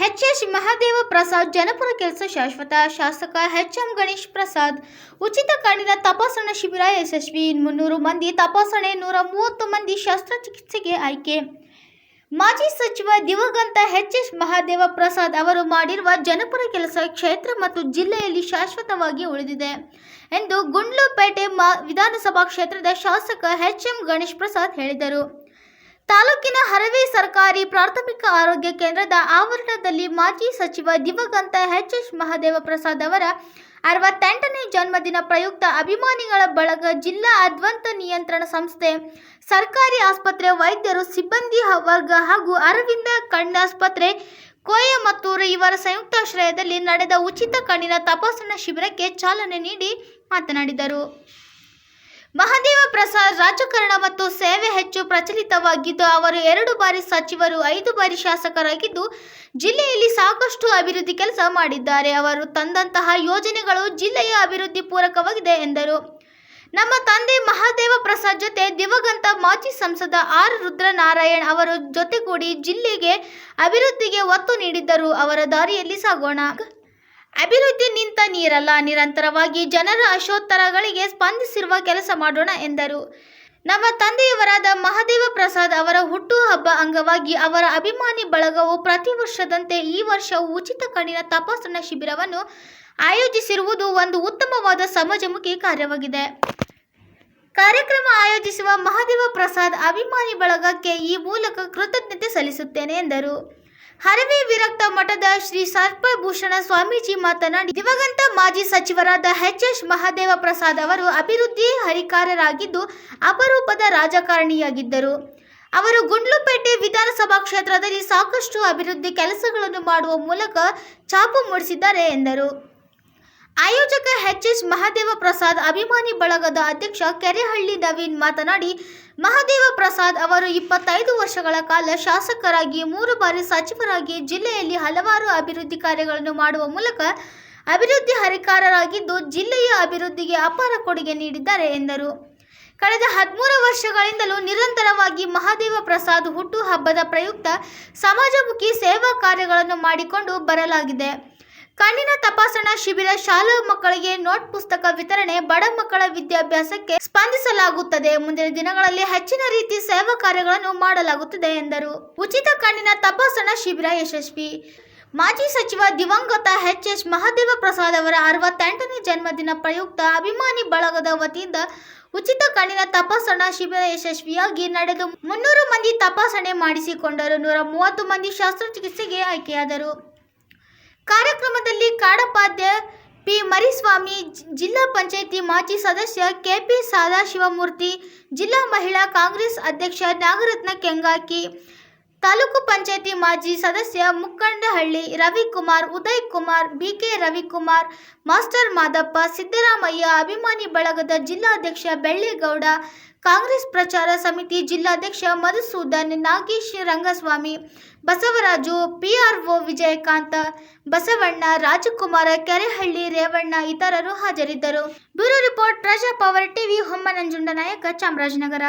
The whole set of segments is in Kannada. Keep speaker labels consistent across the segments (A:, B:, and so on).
A: ಎಚ್ ಮಹಾದೇವ ಪ್ರಸಾದ್ ಜನಪರ ಕೆಲಸ ಶಾಶ್ವತ. ಶಾಸಕ ಎಂ ಗಣೇಶ್ ಪ್ರಸಾದ್ ಉಚಿತ ಕಣ್ಣಿನ ತಪಾಸಣಾ ಶಿಬಿರ ಯಶಸ್ವಿ. 300 ಮಂದಿ ತಪಾಸಣೆ, 130 ಮಂದಿ ಶಸ್ತ್ರಚಿಕಿತ್ಸೆಗೆ ಆಯ್ಕೆ. ಮಾಜಿ ಸಚಿವ ದಿವಂಗತ ಎಚ್ ಮಹಾದೇವ ಪ್ರಸಾದ್ ಅವರು ಮಾಡಿರುವ ಜನಪರ ಕೆಲಸ ಕ್ಷೇತ್ರ ಮತ್ತು ಜಿಲ್ಲೆಯಲ್ಲಿ ಶಾಶ್ವತವಾಗಿ ಉಳಿದಿದೆ ಎಂದು ಗುಂಡ್ಲುಪೇಟೆ ವಿಧಾನಸಭಾ ಕ್ಷೇತ್ರದ ಶಾಸಕ ಎಂ ಗಣೇಶ್ ಪ್ರಸಾದ್ ಹೇಳಿದರು. ತಾಲೂಕಿನ ಹರವಿ ಸರ್ಕಾರಿ ಪ್ರಾಥಮಿಕ ಆರೋಗ್ಯ ಕೇಂದ್ರದ ಆವರಣದಲ್ಲಿ ಮಾಜಿ ಸಚಿವ ದಿವಂಗತ ಎಚ್ ಮಹಾದೇವ ಪ್ರಸಾದ್ ಅವರ 68ನೇ ಜನ್ಮದಿನ ಪ್ರಯುಕ್ತ ಅಭಿಮಾನಿಗಳ ಬಳಗ, ಜಿಲ್ಲಾ ಆದ್ವಂತ ನಿಯಂತ್ರಣ ಸಂಸ್ಥೆ, ಸರ್ಕಾರಿ ಆಸ್ಪತ್ರೆ ವೈದ್ಯರು, ಸಿಬ್ಬಂದಿ ವರ್ಗ ಹಾಗೂ ಅರವಿಂದ ಕಣ್ಣಾಸ್ಪತ್ರೆ ಕೊಯಮತ್ತೂರು ಇವರ ಸಂಯುಕ್ತಾಶ್ರಯದಲ್ಲಿ ನಡೆದ ಉಚಿತ ಕಣ್ಣಿನ ತಪಾಸಣಾ ಶಿಬಿರಕ್ಕೆ ಚಾಲನೆ ನೀಡಿ ಮಾತನಾಡಿದರು. ಮಹಾದೇವ ಪ್ರಸಾದ್ ರಾಜಕಾರಣ ಮತ್ತು ಸೇವೆ ಹೆಚ್ಚು ಪ್ರಚಲಿತವಾಗಿದ್ದು, ಅವರು 2 ಬಾರಿ ಸಚಿವರು, 5 ಬಾರಿ ಶಾಸಕರಾಗಿದ್ದು, ಜಿಲ್ಲೆಯಲ್ಲಿ ಸಾಕಷ್ಟು ಅಭಿವೃದ್ಧಿ ಕೆಲಸ ಮಾಡಿದ್ದಾರೆ. ಅವರು ತಂದಂತಹ ಯೋಜನೆಗಳು ಜಿಲ್ಲೆಯ ಅಭಿವೃದ್ಧಿ ಪೂರಕವಾಗಿದೆ ಎಂದರು. ನಮ್ಮ ತಂದೆ ಮಹಾದೇವ ಪ್ರಸಾದ್ ಜೊತೆ ದಿವಂಗತ ಮಾಜಿ ಸಂಸದ ಆರ್ ರುದ್ರನಾರಾಯಣ್ ಅವರ ಜೊತೆಗೂಡಿ ಜಿಲ್ಲೆಗೆ ಅಭಿವೃದ್ಧಿಗೆ ಒತ್ತು ನೀಡಿದ್ದರು. ಅವರ ದಾರಿಯಲ್ಲಿ ಸಾಗೋಣ. ಅಭಿವೃದ್ಧಿ ನಿಂತ ನೀರಲ್ಲ, ನಿರಂತರವಾಗಿ ಜನರ ಆಶೋತ್ತರಗಳಿಗೆ ಸ್ಪಂದಿಸಿರುವ ಕೆಲಸ ಮಾಡೋಣ ಎಂದರು. ನಮ್ಮ ತಂದೆಯವರಾದ ಮಹಾದೇವ ಪ್ರಸಾದ್ ಅವರ ಹುಟ್ಟುಹಬ್ಬ ಅಂಗವಾಗಿ ಅವರ ಅಭಿಮಾನಿ ಬಳಗವು ಪ್ರತಿ ವರ್ಷದಂತೆ ಈ ವರ್ಷವೂ ಉಚಿತ ಕಣ್ಣಿನ ತಪಾಸಣಾ ಶಿಬಿರವನ್ನು ಆಯೋಜಿಸಿರುವುದು ಒಂದು ಉತ್ತಮವಾದ ಸಮಾಜಮುಖಿ ಕಾರ್ಯವಾಗಿದೆ. ಕಾರ್ಯಕ್ರಮ ಆಯೋಜಿಸುವ ಮಹಾದೇವ ಪ್ರಸಾದ್ ಅಭಿಮಾನಿ ಬಳಗಕ್ಕೆ ಈ ಮೂಲಕ ಕೃತಜ್ಞತೆ ಸಲ್ಲಿಸುತ್ತೇನೆ ಎಂದರು. ಹರವಿ ವಿರಕ್ತ ಮಠದ ಶ್ರೀ ಸರ್ಪಭೂಷಣ ಸ್ವಾಮೀಜಿ ಮಾತನಾಡಿ, ದಿವಂಗತ ಮಾಜಿ ಸಚಿವರಾದ ಎಚ್ ಮಹಾದೇವ ಪ್ರಸಾದ್ ಅವರು ಅಭಿವೃದ್ಧಿ ಹರಿಕಾರರಾಗಿದ್ದು, ಅಪರೂಪದ ರಾಜಕಾರಣಿಯಾಗಿದ್ದರು. ಅವರು ಗುಂಡ್ಲುಪೇಟೆ ವಿಧಾನಸಭಾ ಕ್ಷೇತ್ರದಲ್ಲಿ ಸಾಕಷ್ಟು ಅಭಿವೃದ್ಧಿ ಕೆಲಸಗಳನ್ನು ಮಾಡುವ ಮೂಲಕ ಛಾಪು ಮೂಡಿಸಿದ್ದಾರೆ ಎಂದರು. ಆಯೋಜಕ ಎಚ್ ಮಹಾದೇವ ಪ್ರಸಾದ್ ಅಭಿಮಾನಿ ಬಳಗದ ಅಧ್ಯಕ್ಷ ಕೆರೆಹಳ್ಳಿ ನವೀನ್ ಮಾತನಾಡಿ, ಮಹಾದೇವ ಪ್ರಸಾದ್ ಅವರು 25 ವರ್ಷಗಳ ಕಾಲ ಶಾಸಕರಾಗಿ, 3 ಬಾರಿ ಸಚಿವರಾಗಿ ಜಿಲ್ಲೆಯಲ್ಲಿ ಹಲವಾರು ಅಭಿವೃದ್ಧಿ ಕಾರ್ಯಗಳನ್ನು ಮಾಡುವ ಮೂಲಕ ಅಭಿವೃದ್ಧಿ ಹರಿಕಾರರಾಗಿದ್ದು, ಜಿಲ್ಲೆಯ ಅಭಿವೃದ್ಧಿಗೆ ಅಪಾರ ಕೊಡುಗೆ ನೀಡಿದ್ದಾರೆ ಎಂದರು. ಕಳೆದ 13 ವರ್ಷಗಳಿಂದಲೂ ನಿರಂತರವಾಗಿ ಮಹಾದೇವ ಪ್ರಸಾದ್ ಹುಟ್ಟುಹಬ್ಬದ ಪ್ರಯುಕ್ತ ಸಮಾಜಮುಖಿ ಸೇವಾ ಕಾರ್ಯಗಳನ್ನು ಮಾಡಿಕೊಂಡು ಬರಲಾಗಿದೆ. ಕಣ್ಣಿನ ತಪಾಸಣಾ ಶಿಬಿರ, ಶಾಲಾ ಮಕ್ಕಳಿಗೆ ನೋಟ್ ಪುಸ್ತಕ ವಿತರಣೆ, ಬಡ ಮಕ್ಕಳ ವಿದ್ಯಾಭ್ಯಾಸಕ್ಕೆ ಸ್ಪಂದಿಸಲಾಗುತ್ತದೆ. ಮುಂದಿನ ದಿನಗಳಲ್ಲಿ ಹೆಚ್ಚಿನ ರೀತಿ ಸೇವಾ ಕಾರ್ಯಗಳನ್ನು ಮಾಡಲಾಗುತ್ತದೆ ಎಂದರು. ಉಚಿತ ಕಣ್ಣಿನ ತಪಾಸಣಾ ಶಿಬಿರ ಯಶಸ್ವಿ. ಮಾಜಿ ಸಚಿವ ದಿವಂಗತ ಎಚ್ ಮಹಾದೇವ ಪ್ರಸಾದ್ ಅವರ 68ನೇ ಜನ್ಮದಿನ ಪ್ರಯುಕ್ತ ಅಭಿಮಾನಿ ಬಳಗದ ವತಿಯಿಂದ ಉಚಿತ ಕಣ್ಣಿನ ತಪಾಸಣಾ ಶಿಬಿರ ಯಶಸ್ವಿಯಾಗಿ ನಡೆದು 300 ಮಂದಿ ತಪಾಸಣೆ ಮಾಡಿಸಿಕೊಂಡರು. 130 ಮಂದಿ ಶಸ್ತ್ರಚಿಕಿತ್ಸೆಗೆ ಆಯ್ಕೆಯಾದರು. ಕಾರ್ಯಕ್ರಮದಲ್ಲಿ ಕಾಡಪಾದ್ಯ ಪಿ ಮರಿಸ್ವಾಮಿ, ಜಿಲ್ಲಾ ಪಂಚಾಯಿತಿ ಮಾಜಿ ಸದಸ್ಯ ಕೆಪಿ ಸದಾಶಿವಮೂರ್ತಿ, ಜಿಲ್ಲಾ ಮಹಿಳಾ ಕಾಂಗ್ರೆಸ್ ಅಧ್ಯಕ್ಷ ನಾಗರತ್ನ ಕೆಂಗಾಕಿ, ತಾಲೂಕು ಪಂಚಾಯಿತಿ ಮಾಜಿ ಸದಸ್ಯ ಮುಕ್ಕಂಡಹಳ್ಳಿ ರವಿಕುಮಾರ್, ಉದಯ್ ಕುಮಾರ್, ಬಿಕೆ ರವಿಕುಮಾರ್, ಮಾಸ್ಟರ್ ಮಾದಪ್ಪ, ಸಿದ್ದರಾಮಯ್ಯ, ಅಭಿಮಾನಿ ಬಳಗದ ಜಿಲ್ಲಾಧ್ಯಕ್ಷ ಬೆಳ್ಳಿಗೌಡ, ಕಾಂಗ್ರೆಸ್ ಪ್ರಚಾರ ಸಮಿತಿ ಜಿಲ್ಲಾಧ್ಯಕ್ಷ ಮಧುಸೂದನ್, ನಾಗೇಶ್ ರಂಗಸ್ವಾಮಿ, ಬಸವರಾಜು, ಪಿಆರ್ಒ ವಿಜಯಕಾಂತ, ಬಸವಣ್ಣ, ರಾಜಕುಮಾರ, ಕೆರೆಹಳ್ಳಿ ರೇವಣ್ಣ ಇತರರು ಹಾಜರಿದ್ದರು. ಬ್ಯೂರೋ ರಿಪೋರ್ಟ್, ಪ್ರಜಾ ಪವರ್ ಟಿವಿ, ಹೊಮ್ಮನಂಜುಂಡನಾಯಕ, ಚಾಮರಾಜನಗರ.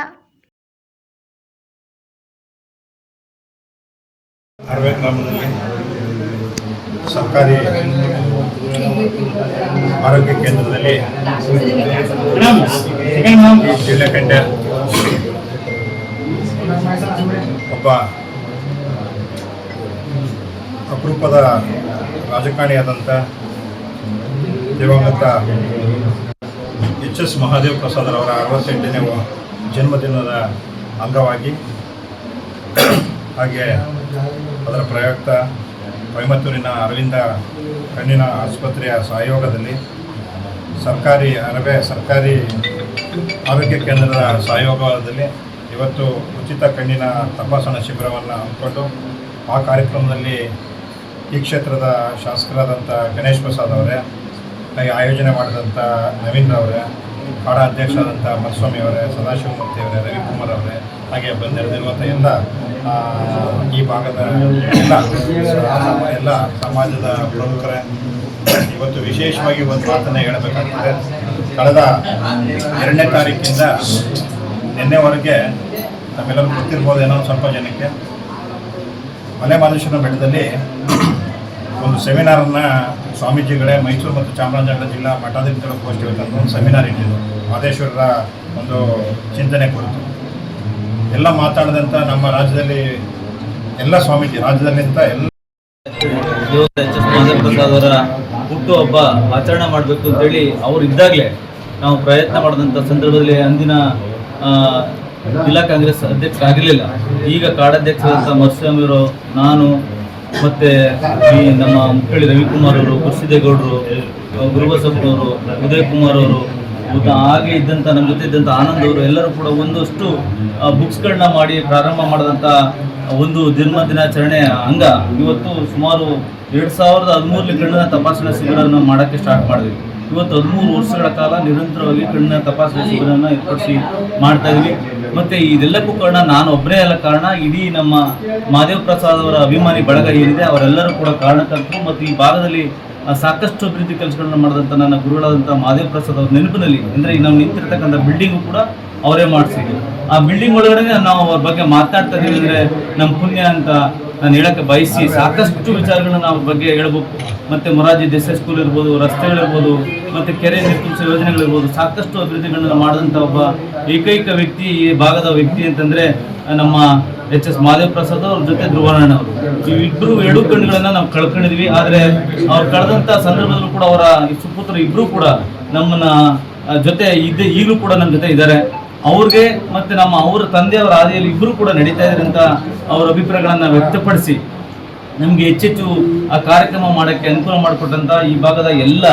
B: ಸರ್ಕಾರಿ ಆರೋಗ್ಯ ಕೇಂದ್ರದಲ್ಲಿ ಜಿಲ್ಲೆ ಕಂಡ ಒಬ್ಬ ಅಪರೂಪದ ರಾಜಕಾರಣಿಯಾದಂಥ ದಿವಂಗತ ಎಚ್ ಮಹಾದೇವ ಪ್ರಸಾದ್ ಅವರ 68ನೇ ಜನ್ಮದಿನದ ಅಂಗವಾಗಿ ಹಾಗೆ ಅದರ ಪ್ರಯುಕ್ತ ಕೊಯಮತ್ತೂರಿನ ಅರವಿಂದ ಕಣ್ಣಿನ ಆಸ್ಪತ್ರೆಯ ಸಹಯೋಗದಲ್ಲಿ ಸರ್ಕಾರಿ ಆರೋಗ್ಯ ಕೇಂದ್ರದ ಸಹಯೋಗದಲ್ಲಿ ಇವತ್ತು ಉಚಿತ ಕಣ್ಣಿನ ತಪಾಸಣಾ ಶಿಬಿರವನ್ನು ಹಮ್ಮಿಕೊಂಡು ಆ ಕಾರ್ಯಕ್ರಮದಲ್ಲಿ ಈ ಕ್ಷೇತ್ರದ ಶಾಸಕರಾದಂಥ ಗಣೇಶ್ ಪ್ರಸಾದ್ ಅವರೇ, ಹಾಗೆ ಆಯೋಜನೆ ಮಾಡಿದಂಥ ನವೀನ್ ಅವರೇ, ಕಾಡ ಅಧ್ಯಕ್ಷರಾದಂಥ ಮಧುಸ್ವಾಮಿ ಅವರೇ, ಸದಾಶಿವಮೂರ್ತಿ ಅವರೇ, ರವಿಕುಮಾರ್ ಅವರೇ, ಹಾಗೆ ಬಂದಿರುವಂಥ ಈ ಭಾಗದ ಎಲ್ಲ ಸಮಾಜದ ಪ್ರಮುಖರೇ, ಇವತ್ತು ವಿಶೇಷವಾಗಿ ಒಂದು ಮಾತನ್ನು ಹೇಳಬೇಕಾಗ್ತದೆ. ಕಳೆದ 2ನೇ ತಾರೀಕಿಂದ ನಿನ್ನೆವರೆಗೆ ತಮ್ಮೆಲ್ಲರೂ ಗೊತ್ತಿರ್ಬೋದೇನೋ ಸ್ವಲ್ಪ ಜನಕ್ಕೆ, ಮಲೆ ಮಹದೇಶ್ವರ ಬೆಟ್ಟದಲ್ಲಿ ಒಂದು ಸೆಮಿನಾರನ್ನು ಸ್ವಾಮೀಜಿಗಳೇ ಮೈಸೂರು ಮತ್ತು ಚಾಮರಾಜನಗರ ಜಿಲ್ಲಾ ಮಠಾಧೀಶರ ಗೋಷ್ಠಿ ಅಂತ ಒಂದು ಸೆಮಿನಾರ್ ಇಟ್ಟಿದ್ದು ಮಹದೇಶ್ವರರ ಒಂದು ಚಿಂತನೆ ಕುರಿತು ಎಲ್ಲ ಮಾತಾಡಿದಂಥ ನಮ್ಮ ರಾಜ್ಯದಲ್ಲಿ ಎಲ್ಲ ಸ್ವಾಮೀಜಿ ರಾಜ್ಯದಲ್ಲಿಂದ ಎಲ್ಲ
C: ಪ್ರಸಾದ್ ಅವರ ಹುಟ್ಟುಹಬ್ಬ ಆಚರಣೆ ಮಾಡಬೇಕು ಅಂತೇಳಿ ಅವರು ಇದ್ದಾಗಲೇ ನಾವು ಪ್ರಯತ್ನ ಮಾಡಿದಂಥ ಸಂದರ್ಭದಲ್ಲಿ ಅಂದಿನ ಜಿಲ್ಲಾ ಕಾಂಗ್ರೆಸ್ ಅಧ್ಯಕ್ಷರಾಗಿರಲಿಲ್ಲ. ಈಗ ಕಾಡಾಧ್ಯಕ್ಷರಾದಂಥ ಮರುಸ್ವಾಮಿಯವರು, ನಾನು ಮತ್ತು ಈ ನಮ್ಮ ಮುಖ್ಯಳಿ ರವಿಕುಮಾರ್ ಅವರು, ಕುರ್ಸಿದೇಗೌಡರು, ಗುರುಬಸಪ್ಪನವರು, ಉದಯ್ ಕುಮಾರ್ ಅವರು, ಹಾಗೆ ಇದ್ದಂಥ ನಮ್ಮ ಜೊತೆ ಇದ್ದಂಥ ಆನಂದ್ ಅವರು ಎಲ್ಲರೂ ಕೂಡ ಒಂದಷ್ಟು ಬುಕ್ಸ್ಗಳನ್ನ ಮಾಡಿ ಪ್ರಾರಂಭ ಮಾಡಿದಂಥ ಒಂದು ದಿನಾಚರಣೆ ಅಂಗ ಇವತ್ತು ಸುಮಾರು 2013 ಕಣ್ಣಿನ ತಪಾಸಣಾ ಶಿಬಿರವನ್ನು ಮಾಡೋಕ್ಕೆ ಸ್ಟಾರ್ಟ್ ಮಾಡಿದ್ವಿ. ಇವತ್ತು 13 ವರ್ಷಗಳ ಕಾಲ ನಿರಂತರವಾಗಿ ಕಣ್ಣಿನ ತಪಾಸಣಾ ಶಿಬಿರವನ್ನು ಏರ್ಪಡಿಸಿ ಮಾಡ್ತಾ ಇದ್ವಿ. ಮತ್ತು ಇದೆಲ್ಲಕ್ಕೂ ಕಾರಣ ನಾನು ಒಬ್ಬರೇ ಅಲ್ಲ, ಕಾರಣ ಇಡೀ ನಮ್ಮ ಮಹದೇವ್ ಪ್ರಸಾದ್ ಅವರ ಅಭಿಮಾನಿ ಬಳಗ ಏನಿದೆ ಅವರೆಲ್ಲರೂ ಕೂಡ ಕಾರಣಕರ್ತರು. ಮತ್ತು ಈ ಭಾಗದಲ್ಲಿ ಸಾಕಷ್ಟು ಅಭಿವೃದ್ಧಿ ಕೆಲಸಗಳನ್ನ ಮಾಡಿದಂಥ ನನ್ನ ಗುರುಗಳಾದಂಥ ಮಹದೇವ್ ಪ್ರಸಾದ್ ಅವ್ರ ನೆನಪಿನಲ್ಲಿ, ಅಂದರೆ ನಾವು ನಿಂತಿರ್ತಕ್ಕಂಥ ಬಿಲ್ಡಿಂಗು ಕೂಡ ಅವರೇ ಮಾಡಿಸಿದ್ರು. ಆ ಬಿಲ್ಡಿಂಗ್ ಒಳಗಡೆ ನಾವು ಅವ್ರ ಬಗ್ಗೆ ಮಾತಾಡ್ತಾ ಇದ್ದೀವಿ ಅಂದರೆ ನಮ್ಮ ಪುಣ್ಯ ಅಂತ ನಾನು ಹೇಳೋಕ್ಕೆ ಬಯಸಿ, ಸಾಕಷ್ಟು ವಿಚಾರಗಳನ್ನ ನಾವು ಬಗ್ಗೆ ಹೇಳ್ಬೇಕು. ಮತ್ತು ಮೊರಾರ್ಜಿ ದೇಸಾಯಿ ಸ್ಕೂಲ್ ಇರ್ಬೋದು, ರಸ್ತೆಗಳಿರ್ಬೋದು, ಮತ್ತು ಕೆರೆ ನಿರ್ಮಿಸುವ ಯೋಜನೆಗಳಿರ್ಬೋದು, ಸಾಕಷ್ಟು ಅಭಿವೃದ್ಧಿಗಳನ್ನ ಮಾಡಿದಂಥ ಒಬ್ಬ ಏಕೈಕ ವ್ಯಕ್ತಿ ಈ ಭಾಗದ ವ್ಯಕ್ತಿ ಅಂತಂದರೆ ನಮ್ಮ ಎಚ್.ಎಸ್. ಮಹದೇವ್ ಪ್ರಸಾದ್ ಅವ್ರ ಜೊತೆ ಧ್ರುವನಾರಾಯಣ ಅವರು. ಇವಿಬ್ಬರು 2 ಕಣ್ಣುಗಳನ್ನು ನಾವು ಕಳ್ಕೊಂಡಿದ್ವಿ. ಆದರೆ ಅವ್ರು ಕಳೆದಂಥ ಸಂದರ್ಭದಲ್ಲೂ ಕೂಡ ಅವರ ಸುಪುತ್ರ ಇಬ್ಬರು ಕೂಡ ನಮ್ಮನ್ನ ಜೊತೆ ಈಗಲೂ ಕೂಡ ನಮ್ಮ ಜೊತೆ ಇದ್ದಾರೆ. ಅವ್ರಿಗೆ ಮತ್ತು ಅವರ ತಂದೆಯವರ ಹಾದಿಯಲ್ಲಿ ಇಬ್ಬರು ಕೂಡ ನಡೀತಾ ಇದ್ದಾರೆ ಅಂತ ಅವರ ಅಭಿಪ್ರಾಯಗಳನ್ನು ವ್ಯಕ್ತಪಡಿಸಿ ನಮಗೆ ಹೆಚ್ಚೆಚ್ಚು ಆ ಕಾರ್ಯಕ್ರಮ ಮಾಡೋಕ್ಕೆ ಅನುಕೂಲ ಮಾಡಿಕೊಟ್ಟಂಥ ಈ ಭಾಗದ ಎಲ್ಲ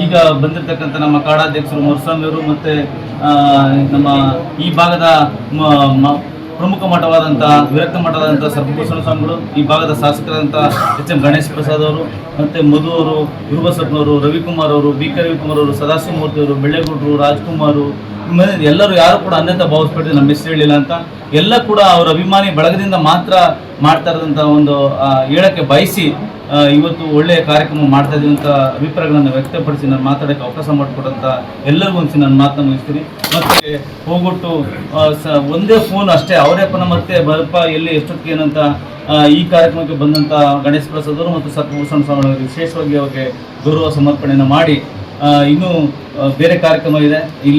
C: ಈಗ ಬಂದಿರತಕ್ಕಂಥ ನಮ್ಮ ಕಾಡಾಧ್ಯಕ್ಷರು ಮರುಸ್ವಾಮಿಯವರು ಮತ್ತು ನಮ್ಮ ಈ ಭಾಗದ ಪ್ರಮುಖ ಮಠವಾದಂಥ ವಿರಕ್ತ ಮಠವಾದಂಥ ಸರ್ಪಭೂಷಣ ಸ್ವಾಮಿಗಳು, ಈ ಭಾಗದ ಶಾಸಕರಾದಂಥ ಎಚ್.ಎಂ. ಗಣೇಶ್ ಪ್ರಸಾದ್ ಅವರು, ಮತ್ತು ಮಧು ಅವರು, ಗುರುಬಸಪ್ಪನವರು, ರವಿಕುಮಾರ್ ಅವರು, ಬಿ ಕೆ ರವಿಕುಮಾರ್ ಅವರು, ಸದಾಶಿವಮೂರ್ತಿ ಅವರು, ಬೆಳ್ಳೆಗೌಡರು, ರಾಜ್ಕುಮಾರ್, ಎಲ್ಲರೂ ಯಾರು ಕೂಡ ಅನ್ಯತಾ ಭಾವಿಸ್ಬಿಟ್ಟು ನಮ್ಮ ಹೆಸರು ಹೇಳಿಲ್ಲ ಅಂತ ಎಲ್ಲ ಕೂಡ ಅವರ ಅಭಿಮಾನಿ ಬಳಗದಿಂದ ಮಾತ್ರ ಮಾಡ್ತಾ ಇರೋದಂಥ ಒಂದು ಹೇಳಕ್ಕೆ ಬಯಸಿ ಇವತ್ತು ಒಳ್ಳೆಯ ಕಾರ್ಯಕ್ರಮ ಮಾಡ್ತಾ ಇದ್ದೀವಿ ಅಂತ ಅಭಿಪ್ರಾಯಗಳನ್ನು ವ್ಯಕ್ತಪಡಿಸಿ ನಾನು ಮಾತಾಡೋಕ್ಕೆ ಅವಕಾಶ ಮಾಡಿಕೊಟ್ಟಂಥ ಎಲ್ಲರಿಗೂ ಒಂದ್ಸಿ ನಾನು ಮಾತನ್ನು ಮುಗಿಸ್ತೀನಿ. ಮತ್ತು ಹೋಗ್ಬಿಟ್ಟು ಒಂದೇ ಫೋನ್ ಅಷ್ಟೇ ಅವರೇಪ್ಪನ ಮತ್ತೆ ಬರಪ್ಪ ಎಲ್ಲಿ ಎಷ್ಟೊತ್ತಿಗೆ ಏನಂತ ಈ ಕಾರ್ಯಕ್ರಮಕ್ಕೆ ಬಂದಂಥ ಗಣೇಶ್ ಪ್ರಸಾದ್ ಅವರು ಮತ್ತು ಸರ್ಪಭೂಷಣ ಸ್ವಾಮಿಗಳಿಗೆ ವಿಶೇಷವಾಗಿ ಅವರಿಗೆ ಗೌರವ ಸಮರ್ಪಣೆಯನ್ನು ಮಾಡಿ ಇನ್ನೂ ಬೇರೆ ಕಾರ್ಯಕ್ರಮ ಇದೆ.